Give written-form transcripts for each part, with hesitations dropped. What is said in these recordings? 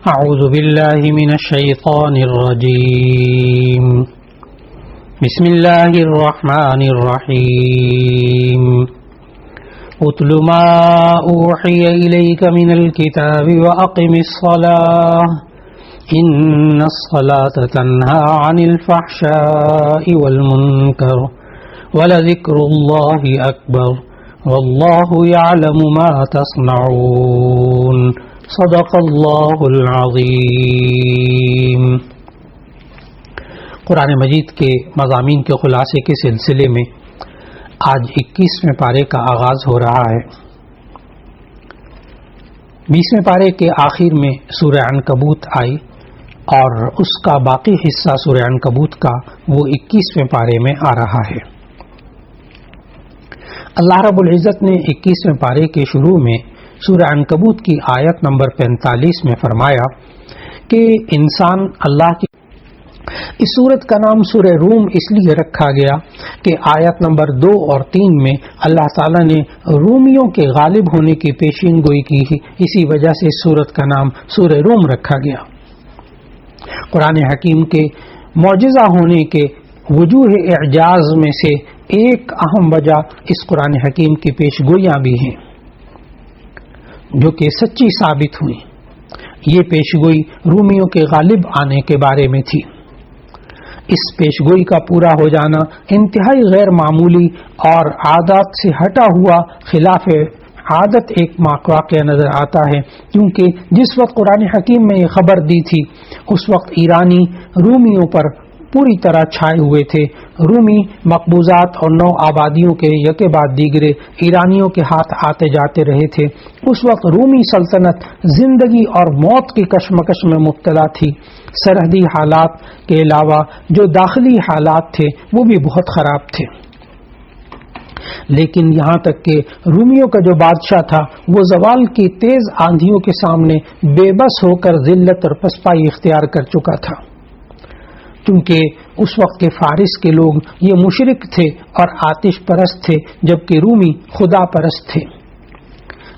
اعوذ باللہ من الشیطان الرجیم بسم اللہ الرحمن الرحیم اتل ما اوحی الیک من الکتاب واقم الصلاة ان الصلاة تنہی عن الفحشاء والمنکر ولذکر اللہ اکبر واللہ یعلم ما تصنعون صدق اللہ العظیم۔ قرآن مجید کے مضامین کے خلاصے کے سلسلے میں آج 21ویں پارے کا آغاز ہو رہا ہے۔ 20ویں پارے کے آخر میں سورہ عنکبوت آئی اور اس کا باقی حصہ سورہ عنکبوت کا وہ 21ویں پارے میں آ رہا ہے۔ اللہ رب العزت نے 21ویں پارے کے شروع میں سورہ عنکبوت کی آیت نمبر 45 میں فرمایا کہ انسان اللہ کی اس سورت کا نام سورہ روم اس لیے رکھا گیا کہ آیت نمبر 2 اور 3 میں اللہ تعالیٰ نے رومیوں کے غالب ہونے کی پیشین گوئی کی ہے، اسی وجہ سے اس سورت کا نام سورہ روم رکھا گیا۔ قرآن حکیم کے معجزہ ہونے کے وجوہ اعجاز میں سے ایک اہم وجہ اس قرآن حکیم کی پیش گوئیاں بھی ہیں جو کہ سچی ثابت ہوئی۔ یہ پیشگوئی رومیوں کے غالب آنے کے بارے میں تھی۔ اس پیشگوئی کا پورا ہو جانا انتہائی غیر معمولی اور عادات سے ہٹا ہوا خلاف عادت ایک واقعہ نظر آتا ہے، کیونکہ جس وقت قرآن حکیم میں یہ خبر دی تھی اس وقت ایرانی رومیوں پر پوری طرح چھائے ہوئے تھے۔ رومی مقبوضات اور نو آبادیوں کے یکے بعد دیگرے ایرانیوں کے ہاتھ آتے جاتے رہے تھے۔ اس وقت رومی سلطنت زندگی اور موت کی کشمکش میں مبتلا تھی۔ سرحدی حالات کے علاوہ جو داخلی حالات تھے وہ بھی بہت خراب تھے، لیکن یہاں تک کہ رومیوں کا جو بادشاہ تھا وہ زوال کی تیز آندھیوں کے سامنے بے بس ہو کر ذلت اور پسپائی اختیار کر چکا تھا، کیونکہ اس وقت کے فارس کے لوگ یہ مشرک تھے اور آتش پرست تھے، جبکہ رومی خدا پرست تھے۔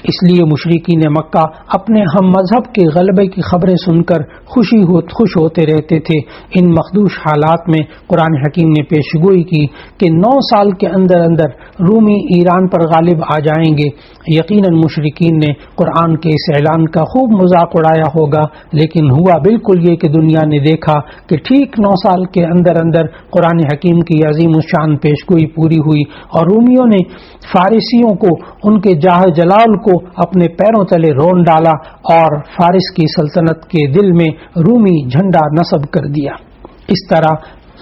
اس لیے مشرکین مکہ اپنے ہم مذہب کے غلبے کی خبریں سن کر خوش ہوتے رہتے تھے۔ ان مخدوش حالات میں قرآن حکیم نے پیشگوئی کی کہ 9 سال کے اندر اندر رومی ایران پر غالب آ جائیں گے۔ یقیناً مشرکین نے قرآن کے اس اعلان کا خوب مذاق اڑایا ہوگا، لیکن ہوا بالکل یہ کہ دنیا نے دیکھا کہ ٹھیک 9 سال کے اندر اندر قرآن حکیم کی عظیم الشان پیشگوئی پوری ہوئی اور رومیوں نے فارسیوں کو ان کے جاہ جلال کو اپنے پیروں تلے رون ڈالا اور فارس کی سلطنت کے دل میں رومی جھنڈا نصب کر دیا۔ اس طرح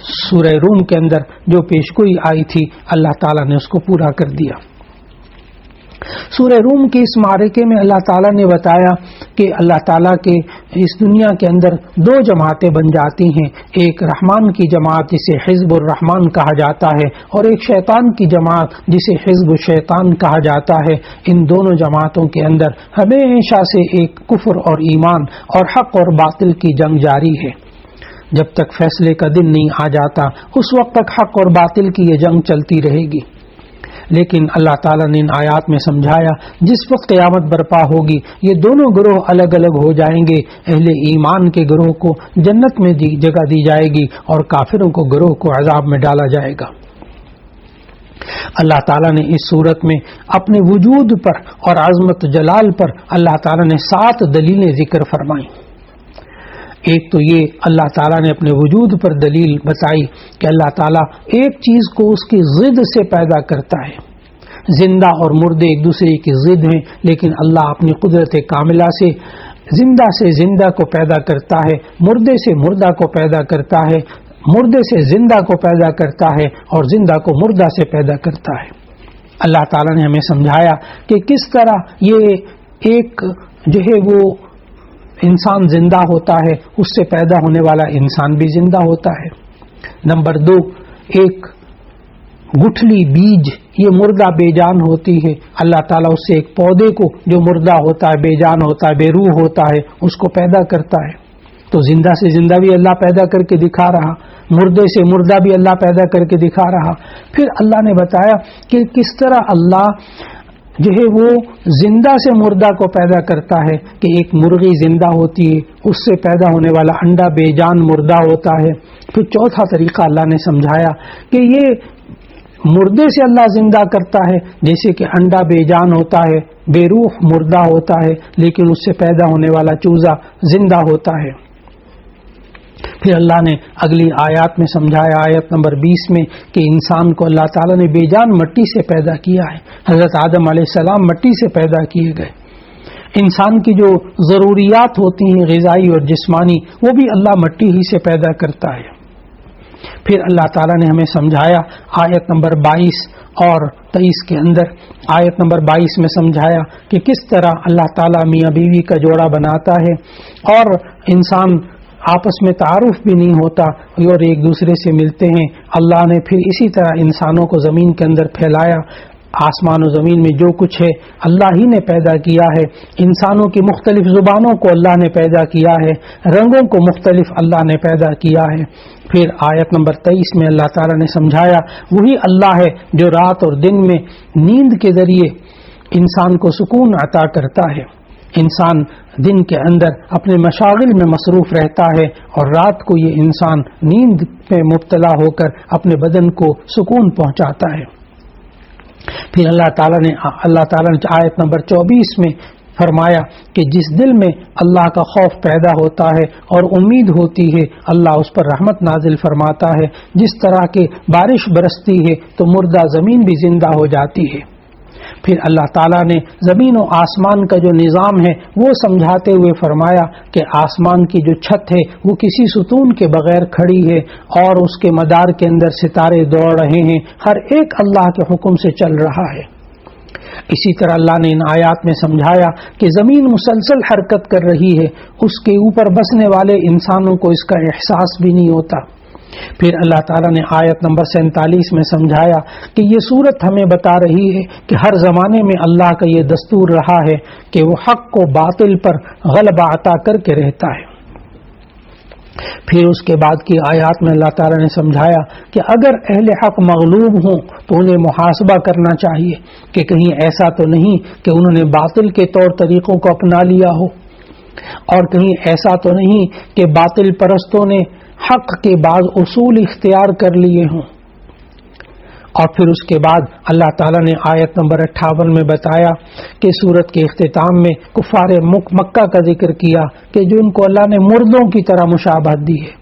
سورہ روم کے اندر جو پیشگوئی آئی تھی اللہ تعالیٰ نے اس کو پورا کر دیا۔ سورہ روم کے اس معرکے میں اللہ تعالیٰ نے بتایا کہ اللہ تعالیٰ کے اس دنیا کے اندر 2 جماعتیں بن جاتی ہیں، ایک رحمان کی جماعت جسے حزب الرحمان کہا جاتا ہے اور ایک شیطان کی جماعت جسے حزب الشیطان کہا جاتا ہے۔ ان دونوں جماعتوں کے اندر ہمیشہ سے ایک کفر اور ایمان اور حق اور باطل کی جنگ جاری ہے۔ جب تک فیصلے کا دن نہیں آ جاتا اس وقت تک حق اور باطل کی یہ جنگ چلتی رہے گی، لیکن اللہ تعالیٰ نے ان آیات میں سمجھایا جس وقت قیامت برپا ہوگی یہ دونوں گروہ الگ الگ ہو جائیں گے۔ اہل ایمان کے گروہ کو جنت میں جگہ دی جائے گی اور کافروں کو گروہ کو عذاب میں ڈالا جائے گا۔ اللہ تعالیٰ نے اس صورت میں اپنے وجود پر اور عظمت جلال پر اللہ تعالیٰ نے 7 دلیلیں ذکر فرمائیں۔ ایک تو یہ اللہ تعالیٰ نے اپنے وجود پر دلیل بتائی کہ اللہ تعالیٰ ایک چیز کو اس کی ضد سے پیدا کرتا ہے۔ زندہ اور مردے ایک دوسرے کی ضد ہیں، لیکن اللہ اپنی قدرت کاملہ سے زندہ کو پیدا کرتا ہے، مردے سے مردہ کو پیدا کرتا ہے، مردے سے زندہ کو پیدا کرتا ہے اور زندہ کو مردہ سے پیدا کرتا ہے۔ اللہ تعالیٰ نے ہمیں سمجھایا کہ کس طرح یہ ایک جو ہے وہ انسان زندہ ہوتا ہے، اس سے پیدا ہونے والا انسان بھی زندہ ہوتا ہے۔ نمبر 2، ایک گٹھلی بیج یہ مردہ بے جان ہوتی ہے، اللہ تعالیٰ اس سے ایک پودے کو جو مردہ ہوتا ہے، بے جان ہوتا ہے، بے روح ہوتا ہے، اس کو پیدا کرتا ہے۔ تو زندہ سے زندہ بھی اللہ پیدا کر کے دکھا رہا، مردے سے مردہ بھی اللہ پیدا کر کے دکھا رہا۔ پھر اللہ نے بتایا کہ کس طرح اللہ جو ہے وہ زندہ سے مردہ کو پیدا کرتا ہے کہ ایک مرغی زندہ ہوتی ہے، اس سے پیدا ہونے والا انڈا بے جان مردہ ہوتا ہے۔ پھر چوتھا طریقہ اللہ نے سمجھایا کہ یہ مردے سے اللہ زندہ کرتا ہے، جیسے کہ انڈا بے جان ہوتا ہے، بے روح مردہ ہوتا ہے، لیکن اس سے پیدا ہونے والا چوزا زندہ ہوتا ہے۔ پھر اللہ نے اگلی آیات میں سمجھایا، آیت نمبر 20 میں، کہ انسان کو اللہ تعالیٰ نے بے جان مٹی سے پیدا کیا ہے۔ حضرت آدم علیہ السلام مٹی سے پیدا کیے گئے۔ انسان کی جو ضروریات ہوتی ہیں غذائی اور جسمانی، وہ بھی اللہ مٹی ہی سے پیدا کرتا ہے۔ پھر اللہ تعالیٰ نے ہمیں سمجھایا آیت نمبر 22 اور 23 کے اندر، آیت نمبر 22 میں سمجھایا کہ کس طرح اللہ تعالیٰ میاں بیوی کا جوڑا بناتا ہے اور انسان آپس میں تعارف بھی نہیں ہوتا اور ایک دوسرے سے ملتے ہیں۔ اللہ نے پھر اسی طرح انسانوں کو زمین کے اندر پھیلایا۔ آسمان و زمین میں جو کچھ ہے اللہ ہی نے پیدا کیا ہے۔ انسانوں کی مختلف زبانوں کو اللہ نے پیدا کیا ہے، رنگوں کو مختلف اللہ نے پیدا کیا ہے۔ پھر آیت نمبر 23 میں اللہ تعالیٰ نے سمجھایا وہی اللہ ہے جو رات اور دن میں نیند کے ذریعے انسان کو سکون عطا کرتا ہے۔ انسان دن کے اندر اپنے مشاغل میں مصروف رہتا ہے اور رات کو یہ انسان نیند میں مبتلا ہو کر اپنے بدن کو سکون پہنچاتا ہے۔ پھر اللہ تعالیٰ نے آیت نمبر 24 میں فرمایا کہ جس دل میں اللہ کا خوف پیدا ہوتا ہے اور امید ہوتی ہے، اللہ اس پر رحمت نازل فرماتا ہے۔ جس طرح کے بارش برستی ہے تو مردہ زمین بھی زندہ ہو جاتی ہے۔ پھر اللہ تعالیٰ نے زمین و آسمان کا جو نظام ہے وہ سمجھاتے ہوئے فرمایا کہ آسمان کی جو چھت ہے وہ کسی ستون کے بغیر کھڑی ہے اور اس کے مدار کے اندر ستارے دوڑ رہے ہیں، ہر ایک اللہ کے حکم سے چل رہا ہے۔ اسی طرح اللہ نے ان آیات میں سمجھایا کہ زمین مسلسل حرکت کر رہی ہے، اس کے اوپر بسنے والے انسانوں کو اس کا احساس بھی نہیں ہوتا۔ پھر اللہ تعالیٰ نے آیت نمبر 47 میں سمجھایا کہ یہ صورت ہمیں بتا رہی ہے کہ ہر زمانے میں اللہ کا یہ دستور رہا ہے کہ وہ حق کو باطل پر غلبہ عطا کر کے رہتا ہے۔ پھر اس کے بعد کی آیات میں اللہ تعالیٰ نے سمجھایا کہ اگر اہل حق مغلوب ہوں تو انہیں محاسبہ کرنا چاہیے کہ کہیں ایسا تو نہیں کہ انہوں نے باطل کے طور طریقوں کو اپنا لیا ہو، اور کہیں ایسا تو نہیں کہ باطل پرستوں نے حق کے بعض اصول اختیار کر لیے ہوں۔ اور پھر اس کے بعد اللہ تعالیٰ نے آیت نمبر 58 میں بتایا کہ سورت کے اختتام میں کفار مکہ کا ذکر کیا کہ جن کو اللہ نے مردوں کی طرح مشابہت دی ہے،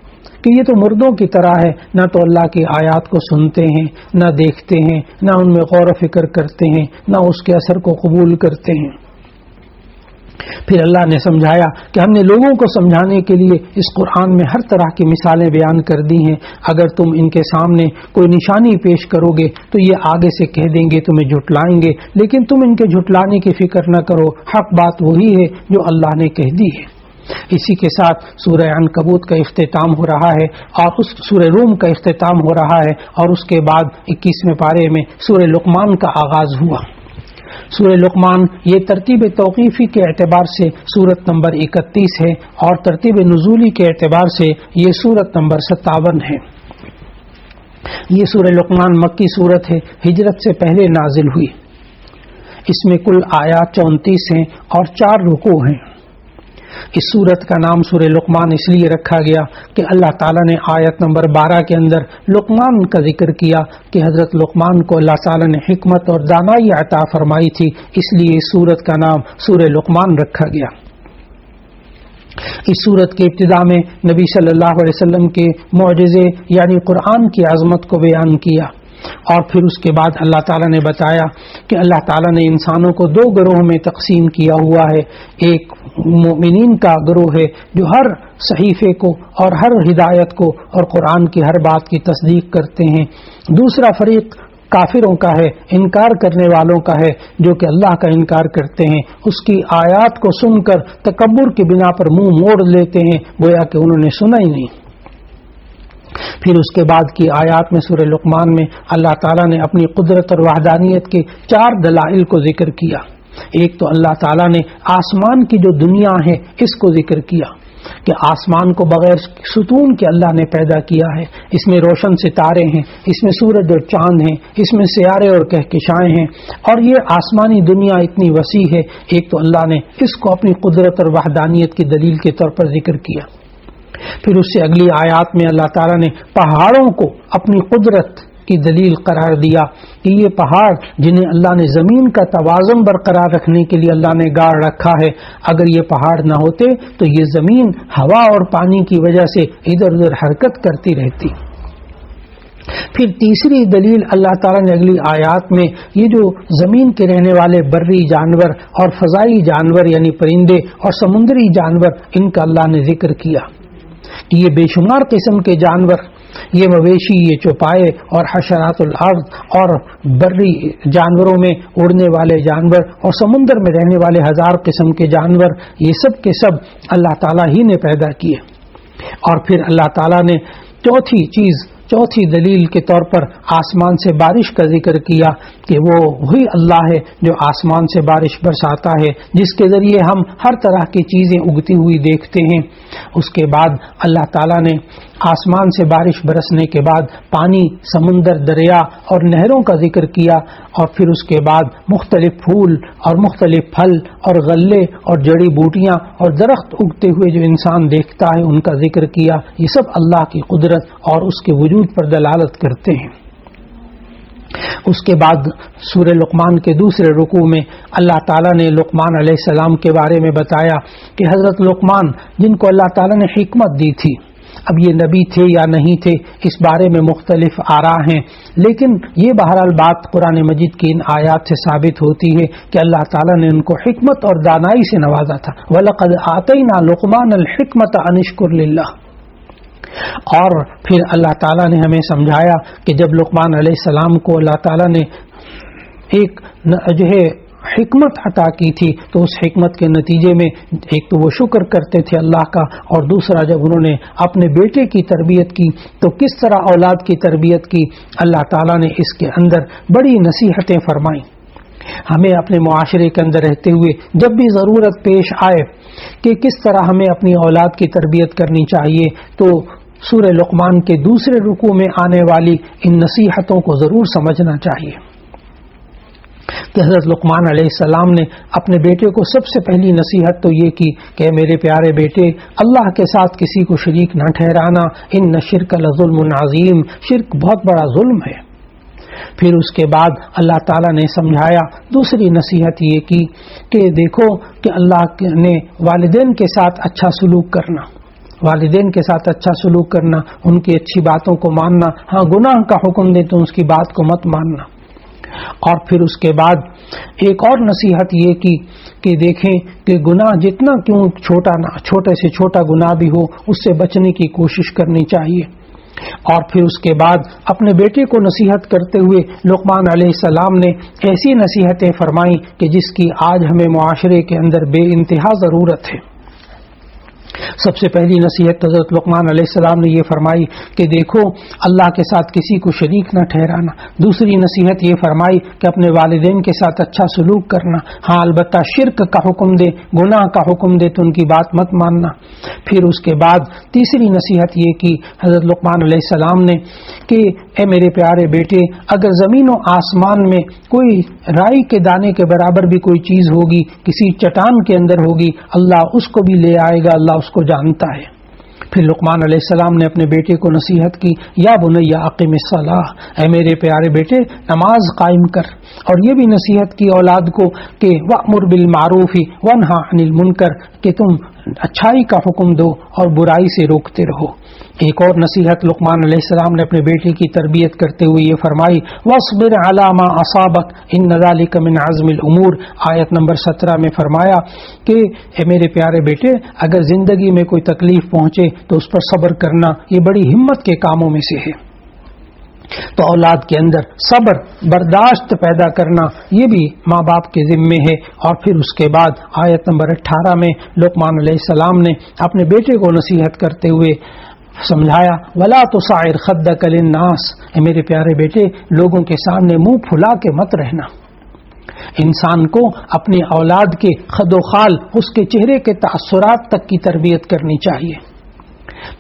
کہ یہ تو مردوں کی طرح ہے، نہ تو اللہ کی آیات کو سنتے ہیں، نہ دیکھتے ہیں، نہ ان میں غور و فکر کرتے ہیں، نہ اس کے اثر کو قبول کرتے ہیں۔ پھر اللہ نے سمجھایا کہ ہم نے لوگوں کو سمجھانے کے لیے اس قرآن میں ہر طرح کی مثالیں بیان کر دی ہیں۔ اگر تم ان کے سامنے کوئی نشانی پیش کرو گے تو یہ آگے سے کہہ دیں گے تمہیں جھٹلائیں گے، لیکن تم ان کے جھٹلانے کی فکر نہ کرو، حق بات وہی ہے جو اللہ نے کہہ دی ہے۔ اسی کے ساتھ سورہ عنکبوت کا اختتام ہو رہا ہے اور اس سورہ روم کا اختتام ہو رہا ہے، اور اس کے بعد 21ویں پارے میں سورہ لقمان کا آغاز ہوا۔ سورہ لقمان یہ ترتیب توقیفی کے اعتبار سے سورت نمبر 31 ہے اور ترتیب نزولی کے اعتبار سے یہ سورت نمبر 57 ہے۔ یہ سورہ لقمان مکی سورت ہے، ہجرت سے پہلے نازل ہوئی۔ اس میں کل آیات 34 ہیں اور 4 رکوع ہیں۔ اس سورت کا نام سورہ لقمان اس لیے رکھا گیا کہ اللہ تعالیٰ نے آیت نمبر 12 کے اندر لقمان کا ذکر کیا کہ حضرت لقمان کو اللہ تعالیٰ نے حکمت اور دانائی عطا فرمائی تھی، اس لیے اس سورت کا نام سورہ لقمان رکھا گیا۔ اس سورت کے ابتدا میں نبی صلی اللہ علیہ وسلم کے معجزے یعنی قرآن کی عظمت کو بیان کیا، اور پھر اس کے بعد اللہ تعالیٰ نے بتایا کہ اللہ تعالیٰ نے انسانوں کو 2 گروہوں میں تقسیم کیا ہوا ہے۔ ایک مومنین کا گروہ ہے جو ہر صحیفے کو اور ہر ہدایت کو اور قرآن کی ہر بات کی تصدیق کرتے ہیں۔ دوسرا فریق کافروں کا ہے، انکار کرنے والوں کا ہے، جو کہ اللہ کا انکار کرتے ہیں، اس کی آیات کو سن کر تکبر کی بنا پر منہ موڑ لیتے ہیں، گویا کہ انہوں نے سنا ہی نہیں۔ پھر اس کے بعد کی آیات میں سورہ لقمان میں اللہ تعالیٰ نے اپنی قدرت اور وحدانیت کے 4 دلائل کو ذکر کیا۔ ایک تو اللہ تعالیٰ نے آسمان کی جو دنیا ہے اس کو ذکر کیا کہ آسمان کو بغیر ستون کے اللہ نے پیدا کیا ہے، اس میں روشن ستارے ہیں، اس میں سورج اور چاند ہیں، اس میں سیارے اور کہکشائیں ہیں، اور یہ آسمانی دنیا اتنی وسیع ہے. ایک تو اللہ نے اس کو اپنی قدرت اور وحدانیت کی دلیل کے طور پر ذکر کیا. پھر اس سے اگلی آیات میں اللہ تعالیٰ نے پہاڑوں کو اپنی قدرت کی دلیل قرار دیا کہ یہ پہاڑ جنہیں اللہ نے زمین کا توازن برقرار رکھنے کے لیے اللہ نے گاڑ رکھا ہے، اگر یہ پہاڑ نہ ہوتے تو یہ زمین ہوا اور پانی کی وجہ سے ادھر ادھر حرکت کرتی رہتی. پھر تیسری دلیل اللہ تعالیٰ نے اگلی آیات میں یہ جو زمین کے رہنے والے بری جانور اور فضائی جانور یعنی پرندے اور سمندری جانور، ان کا اللہ نے ذکر کیا کہ یہ بے شمار قسم کے جانور، یہ مویشی، یہ چوپائے اور حشرات الارض اور بری جانوروں میں اڑنے والے جانور اور سمندر میں رہنے والے ہزار قسم کے جانور، یہ سب کے سب اللہ تعالیٰ ہی نے پیدا کیے. اور پھر اللہ تعالیٰ نے چوتھی دلیل کے طور پر آسمان سے بارش کا ذکر کیا کہ وہ وہی اللہ ہے جو آسمان سے بارش برساتا ہے، جس کے ذریعے ہم ہر طرح کی چیزیں اگتی ہوئی دیکھتے ہیں. اس کے بعد اللہ تعالیٰ نے آسمان سے بارش برسنے کے بعد پانی، سمندر، دریا اور نہروں کا ذکر کیا، اور پھر اس کے بعد مختلف پھول اور مختلف پھل اور غلے اور جڑی بوٹیاں اور درخت اگتے ہوئے جو انسان دیکھتا ہے ان کا ذکر کیا. یہ سب اللہ کی قدرت اور اس کے وجود پر دلالت کرتے ہیں. اس کے بعد سورہ لقمان کے دوسرے رکوع میں اللہ تعالیٰ نے لقمان علیہ السلام کے بارے میں بتایا کہ حضرت لقمان جن کو اللہ تعالیٰ نے حکمت دی تھی، اب یہ نبی تھے یا نہیں تھے اس بارے میں مختلف آراء ہیں، لیکن یہ بہرحال بات قرآن مجید کی ان آیات سے ثابت ہوتی ہے کہ اللہ تعالیٰ نے ان کو حکمت اور دانائی سے نوازا تھا. وَلَقَدْ آتَيْنَا لُقْمَانَ الْحِكْمَةَ أَنِ اشْكُرْ لِلَّهِ. اور پھر اللہ تعالیٰ نے ہمیں سمجھایا کہ جب لقمان علیہ السلام کو اللہ تعالیٰ نے ایک جو ہے حکمت عطا کی تھی تو اس حکمت کے نتیجے میں ایک تو وہ شکر کرتے تھے اللہ کا، اور دوسرا جب انہوں نے اپنے بیٹے کی تربیت کی تو کس طرح اولاد کی تربیت کی. اللہ تعالیٰ نے اس کے اندر بڑی نصیحتیں فرمائیں. ہمیں اپنے معاشرے کے اندر رہتے ہوئے جب بھی ضرورت پیش آئے کہ کس طرح ہمیں اپنی اولاد کی تربیت کرنی چاہیے تو سورہ لقمان کے دوسرے رکوع میں آنے والی ان نصیحتوں کو ضرور سمجھنا چاہیے. کہ حضرت لقمان علیہ السلام نے اپنے بیٹے کو سب سے پہلی نصیحت تو یہ کی کہ میرے پیارے بیٹے، اللہ کے ساتھ کسی کو شریک نہ ٹھہرانا، ان الشرک لظلم عظیم، شرک بہت بڑا ظلم ہے. پھر اس کے بعد اللہ تعالیٰ نے سمجھایا، دوسری نصیحت یہ کی کہ دیکھو کہ اللہ نے والدین کے ساتھ اچھا سلوک کرنا، والدین کے ساتھ اچھا سلوک کرنا، ان کی اچھی باتوں کو ماننا، ہاں گناہ کا حکم دے تو اس کی بات کو مت ماننا. اور پھر اس کے بعد ایک اور نصیحت یہ کی کہ دیکھیں کہ گناہ جتنا کیوں چھوٹے سے چھوٹا گناہ بھی ہو اس سے بچنے کی کوشش کرنی چاہیے. اور پھر اس کے بعد اپنے بیٹے کو نصیحت کرتے ہوئے لقمان علیہ السلام نے ایسی نصیحتیں فرمائیں کہ جس کی آج ہمیں معاشرے کے اندر بے انتہا ضرورت ہے. سب سے پہلی نصیحت حضرت لقمان علیہ السلام نے یہ فرمائی کہ دیکھو اللہ کے ساتھ کسی کو شریک نہ ٹھہرانا. دوسری نصیحت یہ فرمائی کہ اپنے والدین کے ساتھ اچھا سلوک کرنا، ہاں البتہ شرک کا حکم دے، گناہ کا حکم دے تو ان کی بات مت ماننا. پھر اس کے بعد تیسری نصیحت یہ کی حضرت لقمان علیہ السلام نے کہ اے میرے پیارے بیٹے، اگر زمین و آسمان میں کوئی رائی کے دانے کے برابر بھی کوئی چیز ہوگی، کسی چٹان کے اندر ہوگی، اللہ اس کو بھی لے آئے گا، اللہ اس کو جانتا ہے. پھر لقمان علیہ السلام نے اپنے بیٹے کو نصیحت کی، یا بنی اقم الصلاۃ، اے میرے پیارے بیٹے نماز قائم کر. اور یہ بھی نصیحت کی اولاد کو کہ وأمر بالمعروف وانہا عن المنکر، کہ تم اچھائی کا حکم دو اور برائی سے روکتے رہو. ایک اور نصیحت لقمان علیہ السلام نے اپنے بیٹے کی تربیت کرتے ہوئے یہ فرمائی، واصبر علی ما اصابک ان ذلک من عزم الامور. آیت نمبر 17 میں فرمایا کہ اے میرے پیارے بیٹے، اگر زندگی میں کوئی تکلیف پہنچے تو اس پر صبر کرنا یہ بڑی ہمت کے کاموں میں سے ہے. تو اولاد کے اندر صبر، برداشت پیدا کرنا یہ بھی ماں باپ کے ذمے ہے. اور پھر اس کے بعد آیت نمبر 18 میں لقمان علیہ السلام نے اپنے بیٹے کو نصیحت کرتے ہوئے سمجھایا، ولا تصعر خدک للناس، اے میرے پیارے بیٹے لوگوں کے سامنے منہ پھلا کے مت رہنا. انسان کو اپنی اولاد کے خد و خال، اس کے چہرے کے تاثرات تک کی تربیت کرنی چاہیے۔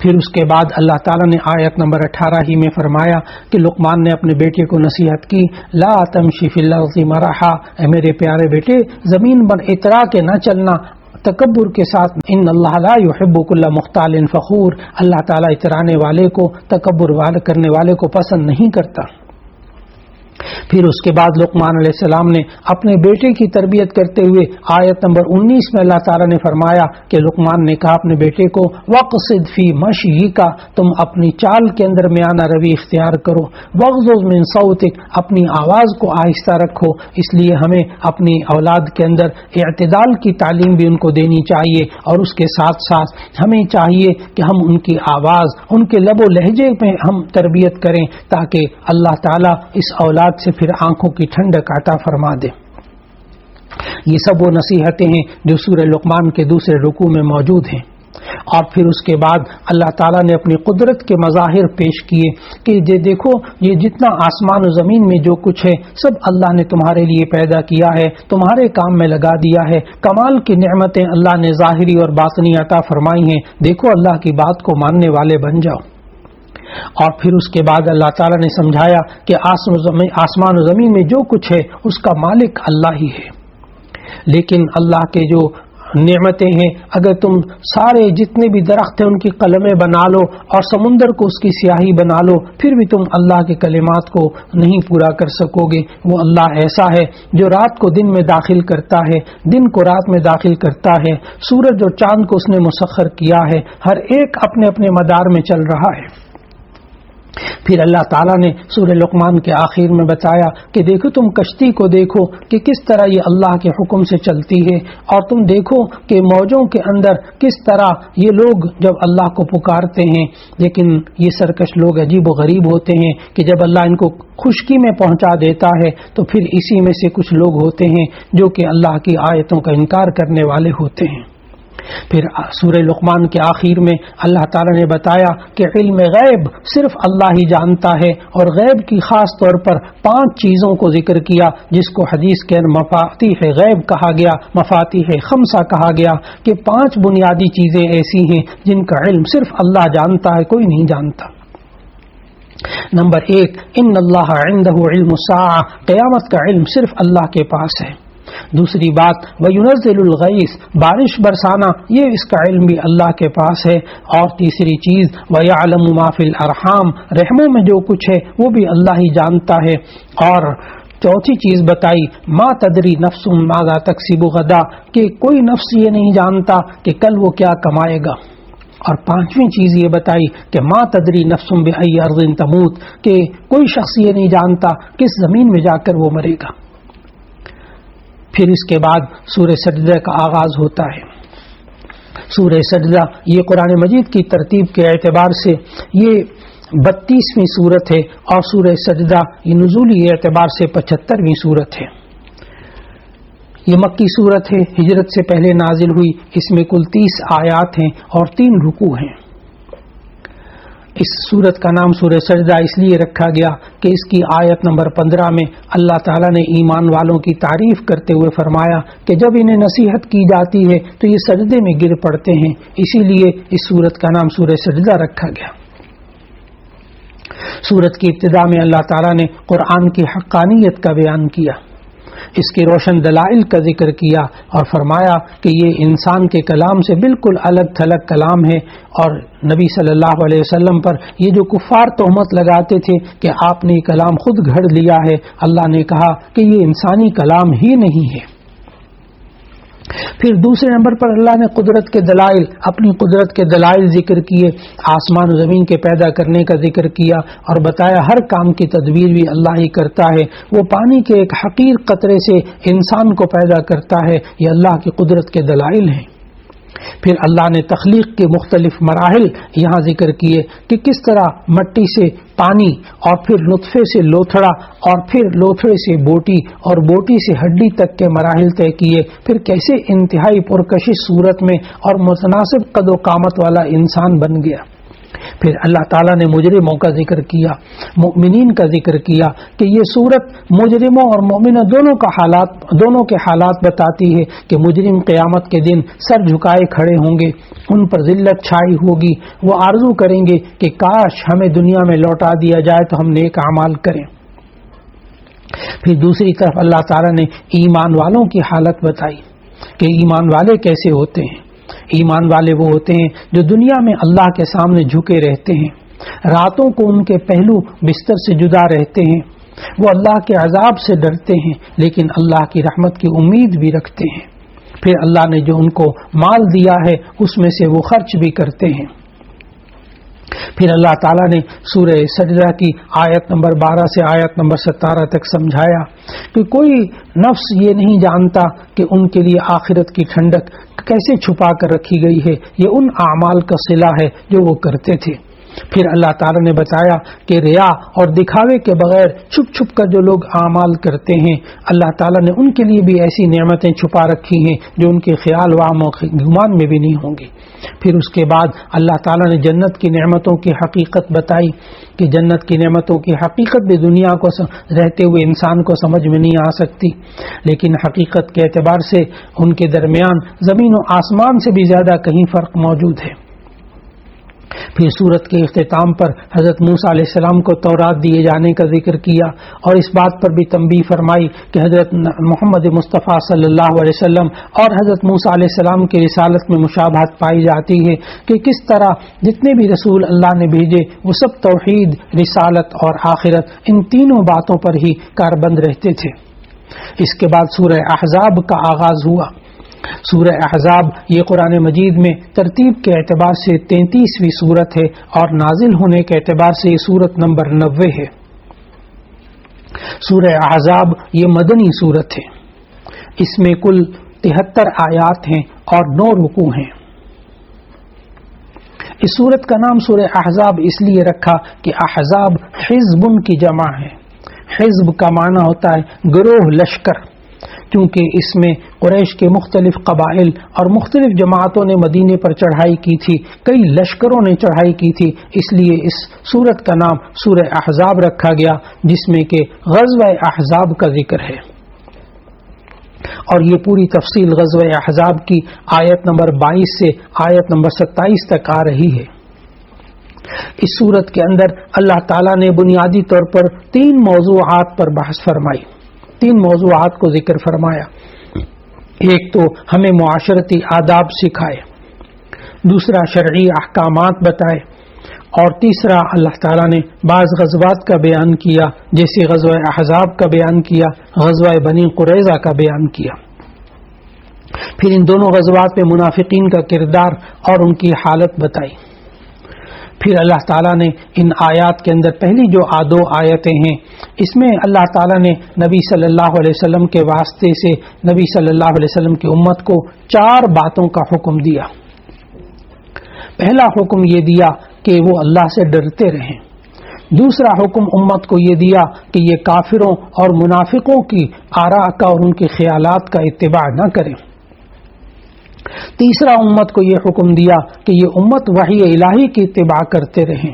پھر اس کے بعد اللہ تعالیٰ نے آیت نمبر 18 ہی میں فرمایا کہ لقمان نے اپنے بیٹے کو نصیحت کی، لا تمشی فی الارض مرحا، اے میرے پیارے بیٹے زمین پر اترا کے نہ چلنا تکبر کے ساتھ، ان اللہ لا یحب کل مختال فخور، اللہ تعالیٰ اترانے والے کو، تکبر کرنے والے کو پسند نہیں کرتا۔ پھر اس کے بعد لقمان علیہ السلام نے اپنے بیٹے کی تربیت کرتے ہوئے آیت نمبر 19 میں اللہ تعالیٰ نے فرمایا کہ لقمان نے کہا اپنے بیٹے کو، وَقْصِدْ فِي مَشْيِكَ، تم اپنی چال کے اندر میانہ روی اختیار کرو، وَغْضُضْ مِن صَوْتِكَ، اپنی آواز کو آہستہ رکھو۔ اس لیے ہمیں اپنی اولاد کے اندر اعتدال کی تعلیم بھی ان کو دینی چاہیے، اور اس کے ساتھ ساتھ ہمیں چاہیے کہ ہم ان کی آواز، ان کے لب و لہجے میں ہم تربیت کریں، تاکہ اللہ تعالیٰ اس اولاد سے پھر آنکھوں کی ٹھنڈک عطا فرما دے۔ یہ سب وہ نصیحتیں ہیں جو سورہ لقمان کے دوسرے رکوع میں موجود ہیں۔ اور پھر اس کے بعد اللہ تعالیٰ نے اپنی قدرت کے مظاہر پیش کیے کہ یہ دیکھو، یہ جتنا آسمان و زمین میں جو کچھ ہے سب اللہ نے تمہارے لیے پیدا کیا ہے، تمہارے کام میں لگا دیا ہے، کمال کی نعمتیں اللہ نے ظاہری اور باطنی عطا فرمائی ہیں، دیکھو اللہ کی بات کو ماننے والے بن جاؤ۔ اور پھر اس کے بعد اللہ تعالیٰ نے سمجھایا کہ آسمان و زمین میں جو کچھ ہے اس کا مالک اللہ ہی ہے، لیکن اللہ کے جو نعمتیں ہیں، اگر تم سارے جتنے بھی درخت ہیں ان کی قلمیں بنا لو اور سمندر کو اس کی سیاہی بنا لو، پھر بھی تم اللہ کے کلمات کو نہیں پورا کر سکو گے۔ وہ اللہ ایسا ہے جو رات کو دن میں داخل کرتا ہے، دن کو رات میں داخل کرتا ہے، سورج اور چاند کو اس نے مسخر کیا ہے، ہر ایک اپنے اپنے مدار میں چل رہا ہے۔ پھر اللہ تعالیٰ نے سورہ لقمان کے آخر میں بتایا کہ دیکھو، تم کشتی کو دیکھو کہ کس طرح یہ اللہ کے حکم سے چلتی ہے، اور تم دیکھو کہ موجوں کے اندر کس طرح یہ لوگ جب اللہ کو پکارتے ہیں، لیکن یہ سرکش لوگ عجیب و غریب ہوتے ہیں کہ جب اللہ ان کو خشکی میں پہنچا دیتا ہے تو پھر اسی میں سے کچھ لوگ ہوتے ہیں جو کہ اللہ کی آیتوں کا انکار کرنے والے ہوتے ہیں۔ پھر سورہ لقمان کے آخر میں اللہ تعالیٰ نے بتایا کہ علم غیب صرف اللہ ہی جانتا ہے، اور غیب کی خاص طور پر 5 چیزوں کو ذکر کیا، جس کو حدیث کے اندر مفاتیح غیب کہا گیا، مفاتیح خمسہ کہا گیا، کہ 5 بنیادی چیزیں ایسی ہیں جن کا علم صرف اللہ جانتا ہے، کوئی نہیں جانتا۔ نمبر 1، ان اللہ عنده علم الساعہ، قیامت کا علم صرف اللہ کے پاس ہے۔ دوسری بات، وَيُنَزِّلُ الْغَيْثَ، بارش برسانا، یہ اس کا علم بھی اللہ کے پاس ہے۔ اور تیسری چیز، وَيَعْلَمُ مَا فِي الْأَرْحَامِ، رحموں میں جو کچھ ہے وہ بھی اللہ ہی جانتا ہے۔ اور چوتھی چیز بتائی، مَا تَدْرِي نَفْسٌ مَاذَا تَكْسِبُ غَدًا، کہ کوئی نفس یہ نہیں جانتا کہ کل وہ کیا کمائے گا۔ اور 5ویں چیز یہ بتائی کہ مَا تَدْرِي نَفْسٌ بِأَيِّ أَرْضٍ تَمُوتُ، کہ کوئی شخص یہ نہیں جانتا کس زمین میں جا کر وہ مرے گا۔ پھر اس کے بعد سورہ سجدہ کا آغاز ہوتا ہے۔ سورہ سجدہ یہ قرآن مجید کی ترتیب کے اعتبار سے یہ 32ویں سورت ہے، اور سورہ سجدہ یہ نزولی اعتبار سے 75ویں سورت ہے۔ یہ مکی سورت ہے، ہجرت سے پہلے نازل ہوئی، اس میں کل 30 آیات ہیں اور 3 رکوع ہیں۔ اس سورت کا نام سورہ سجدہ اس لیے رکھا گیا کہ اس کی آیت نمبر 15 میں اللہ تعالیٰ نے ایمان والوں کی تعریف کرتے ہوئے فرمایا کہ جب انہیں نصیحت کی جاتی ہے تو یہ سجدے میں گر پڑتے ہیں، اسی لیے اس سورت کا نام سورہ سجدہ رکھا گیا۔ سورت کی ابتدا میں اللہ تعالیٰ نے قرآن کی حقانیت کا بیان کیا، اس کے روشن دلائل کا ذکر کیا، اور فرمایا کہ یہ انسان کے کلام سے بالکل الگ تھلگ کلام ہے۔ اور نبی صلی اللہ علیہ وسلم پر یہ جو کفار تہمت لگاتے تھے کہ آپ نے یہ کلام خود گھڑ لیا ہے، اللہ نے کہا کہ یہ انسانی کلام ہی نہیں ہے۔ پھر دوسرے نمبر پر اللہ نے قدرت کے دلائل، اپنی قدرت کے دلائل ذکر کیے، آسمان و زمین کے پیدا کرنے کا ذکر کیا، اور بتایا ہر کام کی تدبیر بھی اللہ ہی کرتا ہے۔ وہ پانی کے ایک حقیر قطرے سے انسان کو پیدا کرتا ہے، یہ اللہ کی قدرت کے دلائل ہیں۔ پھر اللہ نے تخلیق کے مختلف مراحل یہاں ذکر کیے کہ کس طرح مٹی سے پانی، اور پھر نطفے سے لوتھڑا، اور پھر لوتھڑے سے بوٹی، اور بوٹی سے ہڈی تک کے مراحل طے کیے، پھر کیسے انتہائی پرکشش صورت میں اور متناسب قد و قامت والا انسان بن گیا۔ پھر اللہ تعالیٰ نے مجرموں کا ذکر کیا، مؤمنین کا ذکر کیا کہ یہ صورت مجرموں اور مومنوں دونوں کے حالات بتاتی ہے کہ مجرم قیامت کے دن سر جھکائے کھڑے ہوں گے، ان پر ذلت چھائی ہوگی، وہ آرزو کریں گے کہ کاش ہمیں دنیا میں لوٹا دیا جائے تو ہم نیک اعمال کریں۔ پھر دوسری طرف اللہ تعالیٰ نے ایمان والوں کی حالت بتائی کہ ایمان والے کیسے ہوتے ہیں۔ ایمان والے وہ ہوتے ہیں جو دنیا میں اللہ کے سامنے جھکے رہتے ہیں، راتوں کو ان کے پہلو بستر سے جدا رہتے ہیں، وہ اللہ کے عذاب سے ڈرتے ہیں لیکن اللہ کی رحمت کی امید بھی رکھتے ہیں، پھر اللہ نے جو ان کو مال دیا ہے اس میں سے وہ خرچ بھی کرتے ہیں۔ پھر اللہ تعالیٰ نے سورہ سجدہ کی آیت نمبر 12 سے آیت نمبر 17 تک سمجھایا کہ کوئی نفس یہ نہیں جانتا کہ ان کے لیے آخرت کی ٹھنڈک کیسے چھپا کر رکھی گئی ہے، یہ ان اعمال کا صلہ ہے جو وہ کرتے تھے۔ پھر اللہ تعالیٰ نے بتایا کہ ریا اور دکھاوے کے بغیر چھپ چھپ کر جو لوگ اعمال کرتے ہیں، اللہ تعالیٰ نے ان کے لیے بھی ایسی نعمتیں چھپا رکھی ہیں جو ان کے خیال وہم و گمان میں بھی نہیں ہوں گی۔ پھر اس کے بعد اللہ تعالیٰ نے جنت کی نعمتوں کی حقیقت بتائی کہ جنت کی نعمتوں کی حقیقت بھی دنیا کو رہتے ہوئے انسان کو سمجھ میں نہیں آ سکتی، لیکن حقیقت کے اعتبار سے ان کے درمیان زمین و آسمان سے بھی زیادہ کہیں فرق موجود ہے۔ پھر سورت کے اختتام پر حضرت موسیٰ علیہ السلام کو تورات دیے جانے کا ذکر کیا اور اس بات پر بھی تنبیہ فرمائی کہ حضرت محمد مصطفیٰ صلی اللہ علیہ وسلم اور حضرت موسیٰ علیہ السلام کی رسالت میں مشابہت پائی جاتی ہے کہ کس طرح جتنے بھی رسول اللہ نے بھیجے وہ سب توحید، رسالت اور آخرت ان تینوں باتوں پر ہی کاربند رہتے تھے۔ اس کے بعد سورہ احزاب کا آغاز ہوا۔ سورہ احزاب یہ قرآن مجید میں ترتیب کے اعتبار سے 33ویں سورت ہے اور نازل ہونے کے اعتبار سے یہ سورت نمبر 90 ہے۔ سورہ احزاب یہ مدنی سورت ہے، اس میں کل 73 آیات ہیں اور 9 رکوع ہیں۔ اس سورت کا نام سورہ احزاب اس لیے رکھا کہ احزاب حزب کی جمع ہے۔ حزب کا معنی ہوتا ہے گروہ، لشکر، کیونکہ اس میں قریش کے مختلف قبائل اور مختلف جماعتوں نے مدینے پر چڑھائی کی تھی، کئی لشکروں نے چڑھائی کی تھی، اس لیے اس سورت کا نام سورہ احزاب رکھا گیا، جس میں کہ غزوہ احزاب کا ذکر ہے۔ اور یہ پوری تفصیل غزوہ احزاب کی آیت نمبر 22 سے آیت نمبر 27 تک آ رہی ہے۔ اس سورت کے اندر اللہ تعالیٰ نے بنیادی طور پر 3 موضوعات پر بحث فرمائی، 3 موضوعات کو ذکر فرمایا۔ ایک تو ہمیں معاشرتی آداب سکھائے، دوسرا شرعی احکامات بتائے، اور تیسرا اللہ تعالیٰ نے بعض غزوات کا بیان کیا، جیسے غزوہ احزاب کا بیان کیا، غزوہ بنی قریظہ کا بیان کیا۔ پھر ان دونوں غزوات میں منافقین کا کردار اور ان کی حالت بتائی۔ پھر اللہ تعالیٰ نے ان آیات کے اندر پہلی جو 2 آیتیں ہیں، اس میں اللہ تعالیٰ نے نبی صلی اللہ علیہ وسلم کے واسطے سے نبی صلی اللہ علیہ وسلم کی امت کو 4 باتوں کا حکم دیا۔ پہلا حکم یہ دیا کہ وہ اللہ سے ڈرتے رہیں۔ دوسرا حکم امت کو یہ دیا کہ یہ کافروں اور منافقوں کی آراء کا اور ان کے خیالات کا اتباع نہ کریں۔ تیسرا امت کو یہ حکم دیا کہ یہ امت وحی الہی کی اتباع کرتے رہیں،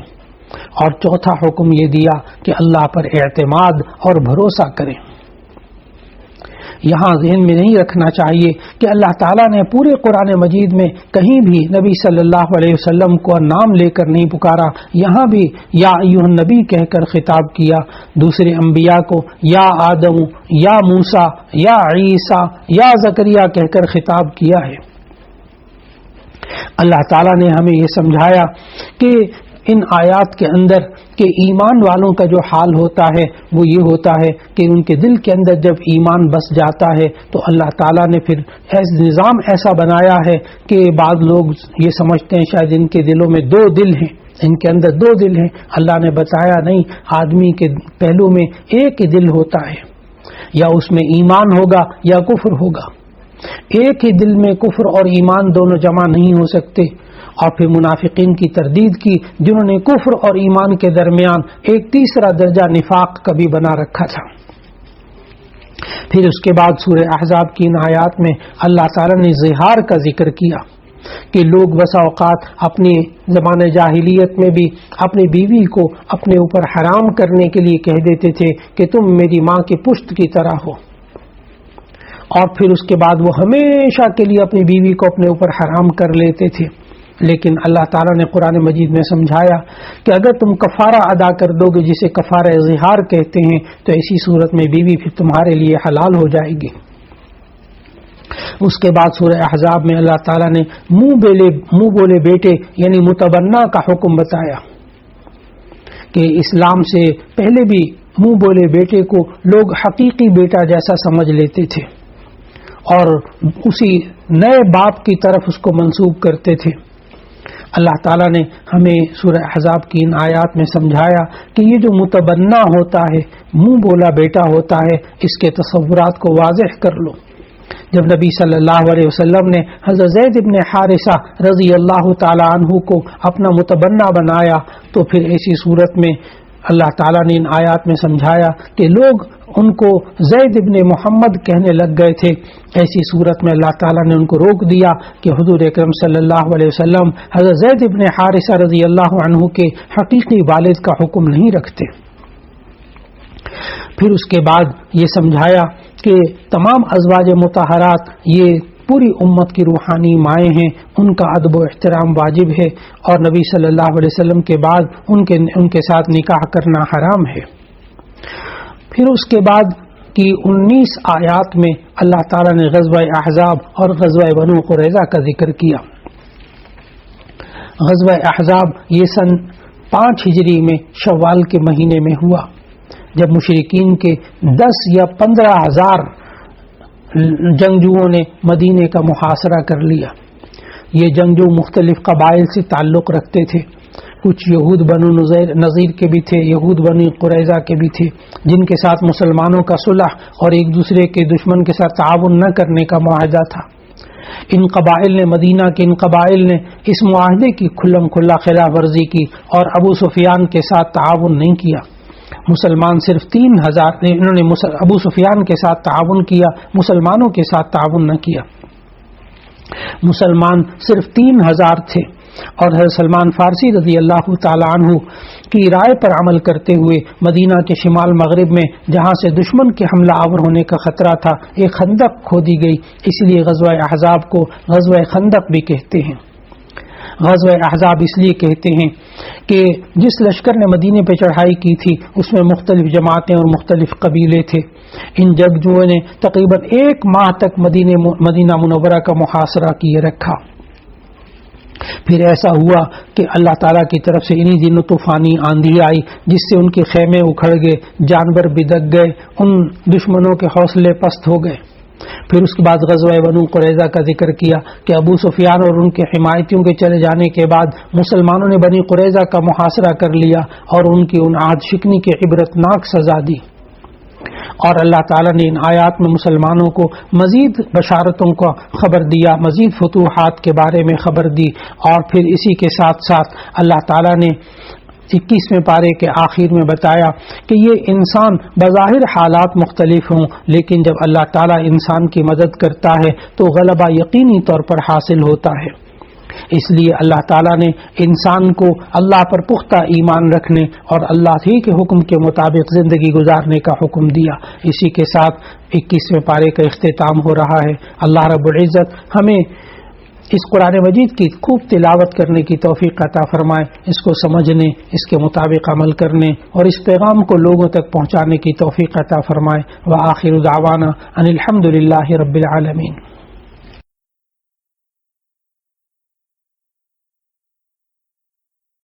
اور چوتھا حکم یہ دیا کہ اللہ پر اعتماد اور بھروسہ کریں۔ یہاں ذہن میں نہیں رکھنا چاہیے کہ اللہ تعالیٰ نے پورے قرآن مجید میں کہیں بھی نبی صلی اللہ علیہ وسلم کو نام لے کر نہیں پکارا، یہاں بھی یا ایھا النبی کہہ کر خطاب کیا، دوسرے انبیاء کو یا آدم، یا موسیٰ، یا عیسیٰ، یا زکریا کہہ کر خطاب کیا ہے۔ اللہ تعالیٰ نے ہمیں یہ سمجھایا کہ ان آیات کے اندر کہ ایمان والوں کا جو حال ہوتا ہے وہ یہ ہوتا ہے کہ ان کے دل کے اندر جب ایمان بس جاتا ہے تو اللہ تعالیٰ نے پھر نظام ایسا بنایا ہے کہ بعض لوگ یہ سمجھتے ہیں شاید ان کے دلوں میں 2 دل ہیں، ان کے اندر 2 دل ہیں۔ اللہ نے بتایا نہیں، آدمی کے پہلو میں ایک ہی دل ہوتا ہے، یا اس میں ایمان ہوگا یا کفر ہوگا۔ ایک ہی دل میں کفر اور ایمان دونوں جمع نہیں ہو سکتے۔ اور پھر منافقین کی تردید کی جنہوں نے کفر اور ایمان کے درمیان ایک تیسرا درجہ نفاق کا بھی بنا رکھا تھا۔ پھر اس کے بعد سورہ احزاب کی ان آیات میں اللہ تعالیٰ نے زہار کا ذکر کیا کہ لوگ بسا اوقات اپنی زمانہ جاہلیت میں بھی اپنی بیوی کو اپنے اوپر حرام کرنے کے لیے کہہ دیتے تھے کہ تم میری ماں کی پشت کی طرح ہو، اور پھر اس کے بعد وہ ہمیشہ کے لیے اپنی بیوی کو اپنے اوپر حرام کر لیتے تھے. لیکن اللہ تعالیٰ نے قرآن مجید میں سمجھایا کہ اگر تم کفارہ ادا کر دو گے جسے کفارہ اظہار کہتے ہیں تو ایسی صورت میں بیوی پھر تمہارے لیے حلال ہو جائے گی. اس کے بعد سورہ احزاب میں اللہ تعالیٰ نے منہ بولے بیٹے یعنی متبنہ کا حکم بتایا کہ اسلام سے پہلے بھی منہ بولے بیٹے کو لوگ حقیقی بیٹا جیسا سمجھ لیتے تھے اور اسی نئے باپ کی طرف اس کو منسوب کرتے تھے. اللہ تعالیٰ نے ہمیں سورہ احزاب کی ان آیات میں سمجھایا کہ یہ جو متبنہ ہوتا ہے، منہ بولا بیٹا ہوتا ہے، اس کے تصورات کو واضح کر لو. جب نبی صلی اللہ علیہ وسلم نے حضرت زید بن حارثہ رضی اللہ تعالی عنہ کو اپنا متبنہ بنایا تو پھر ایسی صورت میں اللہ تعالیٰ نے ان آیات میں سمجھایا کہ لوگ ان کو زید ابن محمد کہنے لگ گئے تھے. ایسی صورت میں اللہ تعالیٰ نے ان کو روک دیا کہ حضور اکرم صلی اللہ علیہ وسلم حضرت زید ابن حارثہ رضی اللہ عنہ کے حقیقی والد کا حکم نہیں رکھتے. پھر اس کے بعد یہ سمجھایا کہ تمام ازواج مطہرات یہ پوری امت کی روحانی مائیں ہیں، ان کا ادب و احترام واجب ہے، اور نبی صلی اللہ علیہ وسلم کے بعد ان کے ساتھ نکاح کرنا حرام ہے. پھر اس کے بعد کی 19 آیات میں اللہ تعالیٰ نے غزوہ احزاب اور غزوہ بنو قریظہ کا ذکر کیا. غزوہ احزاب یہ سن 5 ہجری میں شوال کے مہینے میں ہوا، جب مشرکین کے 10 یا 15 ہزار جنگجوؤں نے مدینے کا محاصرہ کر لیا. یہ جنگجو مختلف قبائل سے تعلق رکھتے تھے، کچھ یہود بنو نذیر کے بھی تھے، یہود بنو قریظہ کے بھی تھے، جن کے ساتھ مسلمانوں کا صلح اور ایک دوسرے کے دشمن کے ساتھ تعاون نہ کرنے کا معاہدہ تھا. ان قبائل نے مدینہ کے ان قبائل نے اس معاہدے کی کھلم کھلا خلاف ورزی کی اور ابو سفیان کے ساتھ تعاون نہیں کیا. مسلمان صرف 3000 انہوں نے ابو سفیان کے ساتھ تعاون کیا، مسلمانوں کے ساتھ تعاون نہ کیا. مسلمان صرف 3000 تھے اور حضرت سلمان فارسی رضی اللہ تعالی عنہ کی رائے پر عمل کرتے ہوئے مدینہ کے شمال مغرب میں جہاں سے دشمن کے حملہ آور ہونے کا خطرہ تھا ایک خندق کھودی گئی. اس لیے غزوہ احزاب کو غزوہ خندق بھی کہتے ہیں. غزوہ احزاب اس لیے کہتے ہیں کہ جس لشکر نے مدینے پہ چڑھائی کی تھی اس میں مختلف جماعتیں اور مختلف قبیلے تھے. ان جنگجوؤں نے تقریباً 1 ماہ تک مدینہ منورہ کا محاصرہ کیے رکھا. پھر ایسا ہوا کہ اللہ تعالیٰ کی طرف سے انہی دنوں طوفانی آندھی آئی جس سے ان کے خیمے اکھڑ گئے، جانور بدک گئے، ان دشمنوں کے حوصلے پست ہو گئے. پھر اس کے بعد غزوہ بنو قریظہ کا ذکر کیا کہ ابو سفیان اور ان کے حمایتیوں کے چلے جانے کے بعد مسلمانوں نے بنی قریظہ کا محاصرہ کر لیا اور ان کی ان عہد شکنی کی عبرتناک سزا دی. اور اللہ تعالیٰ نے ان آیات میں مسلمانوں کو مزید بشارتوں کا خبر دیا، مزید فتوحات کے بارے میں خبر دی. اور پھر اسی کے ساتھ ساتھ اللہ تعالیٰ نے 21ویں پارے کے آخر میں بتایا کہ یہ انسان بظاہر حالات مختلف ہوں لیکن جب اللہ تعالیٰ انسان کی مدد کرتا ہے تو غلبہ یقینی طور پر حاصل ہوتا ہے. اس لیے اللہ تعالیٰ نے انسان کو اللہ پر پختہ ایمان رکھنے اور اللہ ہی کے حکم کے مطابق زندگی گزارنے کا حکم دیا. اسی کے ساتھ 21ویں پارے کا اختتام ہو رہا ہے. اللہ رب العزت ہمیں اس قرآن مجید کی خوب تلاوت کرنے کی توفیق عطا فرمائے، اس کو سمجھنے، اس کے مطابق عمل کرنے اور اس پیغام کو لوگوں تک پہنچانے کی توفیق عطا فرمائے. وآخر دعوانا ان الحمد للہ رب العالمین.